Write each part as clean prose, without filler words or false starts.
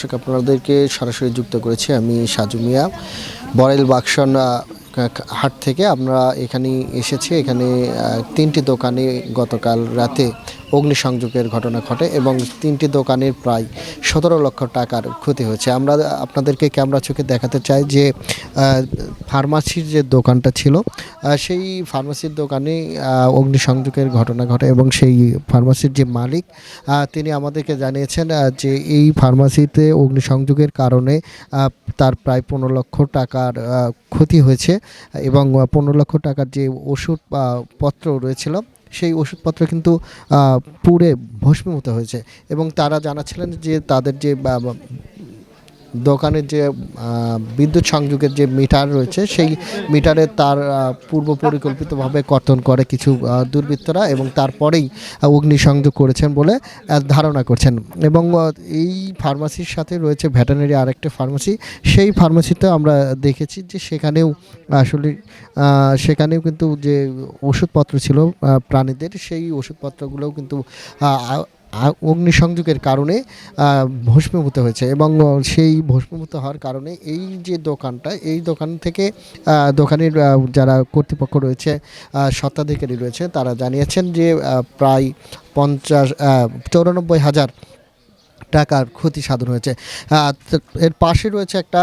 দর্শক আপনাদেরকে সরাসরি যুক্ত করেছি আমি সাজু মিয়া বড়াইল বাকশন হাট থেকে। আমরা এখানে এসেছি। এখানে তিনটি দোকানে গতকাল রাতে অগ্নিসংযোগের ঘটনা ঘটে এবং তিনটি দোকানের প্রায় 17 লক্ষ টাকার ক্ষতি হয়েছে। আমরা আপনাদেরকে ক্যামেরা চোখে দেখাতে চাই যে ফার্মাসির যে দোকানটা ছিল সেই ফার্মাসির দোকানে অগ্নিসংযোগের ঘটনা ঘটে এবং সেই ফার্মাসির যে মালিক তিনি আমাদেরকে জানিয়েছেন যে এই ফার্মাসিতে অগ্নিসংযোগের কারণে তার প্রায় 15 লক্ষ টাকার ক্ষতি হয়েছে এবং 15 লক্ষ টাকার যে ওষুধপত্র রয়েছিল সেই ওষুধপত্র কিন্তু পুড়ে ভস্মীভূত হয়েছে এবং তারা জানাচ্ছিলেন যে তাদের যে দোকানের যে বিদ্যুৎ সংযোগের যে মিটার রয়েছে সেই মিটারে তার পূর্ব পরিকল্পিতভাবে কর্তন করে কিছু দুর্বৃত্তরা এবং তারপরেই অগ্নিসংযোগ করেছেন বলে ধারণা করছেন। এবং এই ফার্মাসির সাথে রয়েছে ভেটেরিনারি আরেকটা ফার্মাসি। সেই ফার্মাসিতে আমরা দেখেছি যে সেখানেও কিন্তু যে ওষুধপত্র ছিল প্রাণীদের সেই ওষুধপত্রগুলোও কিন্তু অগ্নিসংযোগের কারণে ভস্মীভূত হয়েছে এবং সেই ভস্মীভূত হওয়ার কারণে এই যে দোকানটা এই দোকান থেকে দোকানের যারা কর্তৃপক্ষ রয়েছে স্বত্বাধিকারী রয়েছে তারা জানিয়েছেন যে প্রায় 94,000 টাকার ক্ষতি সাধন হয়েছে। এর পাশে রয়েছে একটা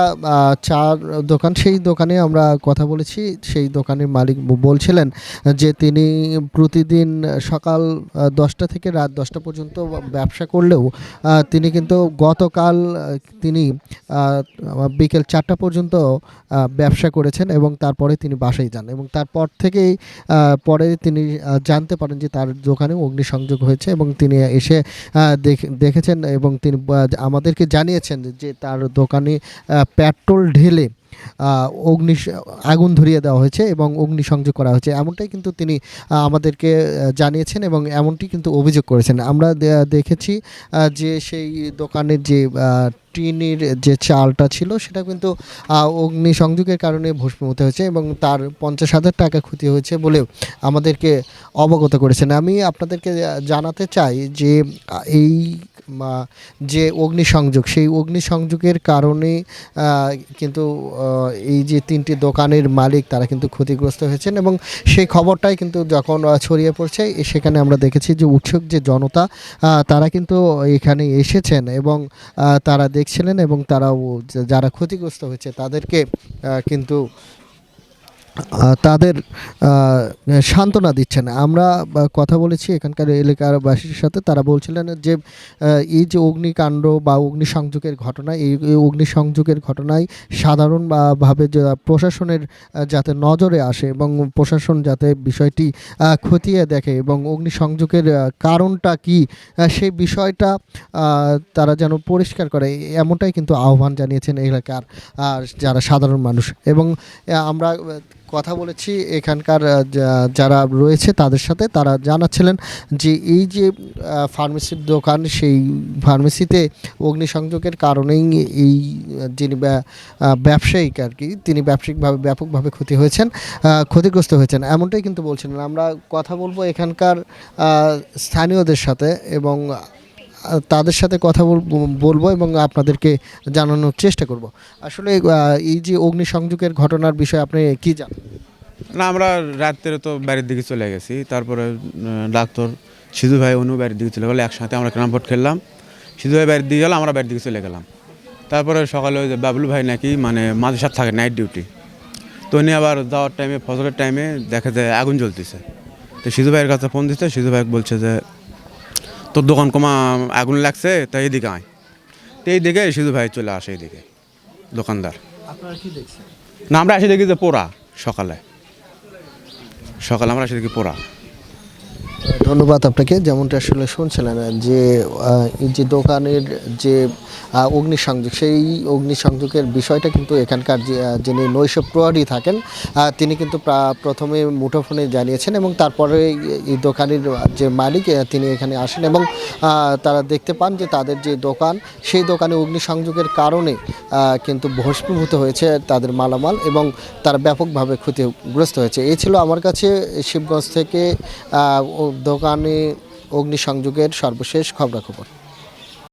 চার দোকান। সেই দোকানে আমরা কথা বলেছি। সেই দোকানের মালিক বলছিলেন যে তিনি প্রতিদিন সকাল 10টা থেকে রাত 10টা পর্যন্ত ব্যবসা করলেও তিনি কিন্তু গতকাল তিনি বিকেল 4টা পর্যন্ত ব্যবসা করেছেন এবং তারপরে তিনি বাসায় যান এবং তারপর থেকেই পরে তিনি জানতে পারেন যে তার দোকানে অগ্নিসংযোগ হয়েছে এবং তিনি এসে দেখেছেন এবং তিনি আমাদেরকে জানিয়েছেন যে তার দোকানে পেট্রোল ঢেলে আগুন ধরিয়ে দেওয়া হয়েছে এবং অগ্নিসংযোগ করা হয়েছে, এমনটাই কিন্তু তিনি আমাদেরকে জানিয়েছেন এবং এমনটি কিন্তু অভিযোগ করেছেন। আমরা দেখেছি যে সেই দোকানের যে টিনের যে চালটা ছিল সেটা কিন্তু অগ্নিসংযোগের কারণে ভস্মীভূত হয়েছে এবং তার 50,000 টাকা ক্ষতি হয়েছে বলেও আমাদেরকে অবগত করেছেন। আমি আপনাদেরকে জানাতে চাই যে এই যে অগ্নিসংযোগ সেই অগ্নিসংযোগের কারণে কিন্তু এই যে তিনটি দোকানের মালিক তারা কিন্তু ক্ষতিগ্রস্ত হয়েছেন এবং সেই খবরটাই কিন্তু যখন ছড়িয়ে পড়ছে সেখানে আমরা দেখেছি যে উৎসুক যে জনতা তারা কিন্তু এখানে এসেছেন এবং তারা দেখছিলেন এবং তারাও যারা ক্ষতিগ্রস্ত হয়েছে তাদেরকে কিন্তু তাদের সান্ত্বনা দিচ্ছেন। আমরা কথা বলেছি এখানকার এলাকার বাসীর সাথে। তারা বলছিলেন যে এই যে অগ্নিকাণ্ড বা অগ্নিসংযোগের ঘটনা এই অগ্নিসংযোগের ঘটনায় সাধারণভাবে প্রশাসনের যাতে নজরে আসে এবং প্রশাসন যাতে বিষয়টি খতিয়ে দেখে এবং অগ্নিসংযোগের কারণটা কি সেই বিষয়টা তারা যেন পরিষ্কার করে এমনটাই কিন্তু আহ্বান জানিয়েছেন এলাকার যারা সাধারণ মানুষ। এবং আমরা কথা বলেছি এখানকার যারা রয়েছে তাদের সাথে। তারা জানাচ্ছিলেন যে এই যে ফার্মেসির দোকান সেই ফার্মেসিতে অগ্নিসংযোগের কারণেই এই যিনি ব্যবসায়িক আর কি তিনি ব্যবসায়িকভাবে ব্যাপকভাবে ক্ষতিগ্রস্ত হয়েছেন এমনটাই কিন্তু বলছিলেন। আমরা কথা বলবো এখানকার স্থানীয়দের সাথে এবং তাদের সাথে কথা বলবো এবং আপনাদেরকে জানানোর চেষ্টা করব। আসলে এই যে অগ্নিসংযোগের ঘটনার বিষয়ে আপনি কি জানেন? না, আমরা রাত্রে তো বাড়ির দিকে চলে গেছি। তারপরে ডাক্তার সিধু ভাই অনু বাড়ির দিকে চলে গেলো, একসাথে আমরা ক্যারাম বোর্ড খেললাম। সিধু ভাই বাড়ির দিকে গেলাম, আমরা বাড়ির দিকে চলে গেলাম। তারপরে সকালে ওই যে বাবলু ভাই নাকি মাঝে সাথে থাকে নাইট ডিউটি, তো উনি আবার যাওয়ার টাইমে ফজরের টাইমে দেখা যায় আগুন জ্বলতেছে। তো সিধু ভাইয়ের কাছে ফোন দিচ্ছে, সিধু ভাই বলছে যে তোর দোকান কমা আগুন লাগছে তাই এদিকে আয়। তো এইদিকে সিধু ভাই চলে আসে এইদিকে দোকানদার। আপনারা কি দেখছেন? না, আমরা এসে দেখি যে পোড়া। সকালে আমরা এসে দেখি পোড়া। ধন্যবাদ আপনাকে। যেমনটা আসলে শুনছিলেন যে এই যে দোকানের যে অগ্নিসংযোগ সেই অগ্নিসংযোগের বিষয়টা কিন্তু এখানকার যিনি নৈশ প্রহরী থাকেন তিনি কিন্তু প্রথমে মুঠোফোনে জানিয়েছেন এবং তারপরে এই দোকানের যে মালিক তিনি এখানে আসেন এবং তারা দেখতে পান যে তাদের যে দোকান সেই দোকানে অগ্নিসংযোগের কারণে কিন্তু ভস্মীভূত হয়েছে তাদের মালামাল এবং তারা ব্যাপকভাবে ক্ষতিগ্রস্ত হয়েছে। এই ছিল আমার কাছে শিবগঞ্জ থেকে দোকানে অগ্নিসংযোগের সর্বশেষ খবরাখবর।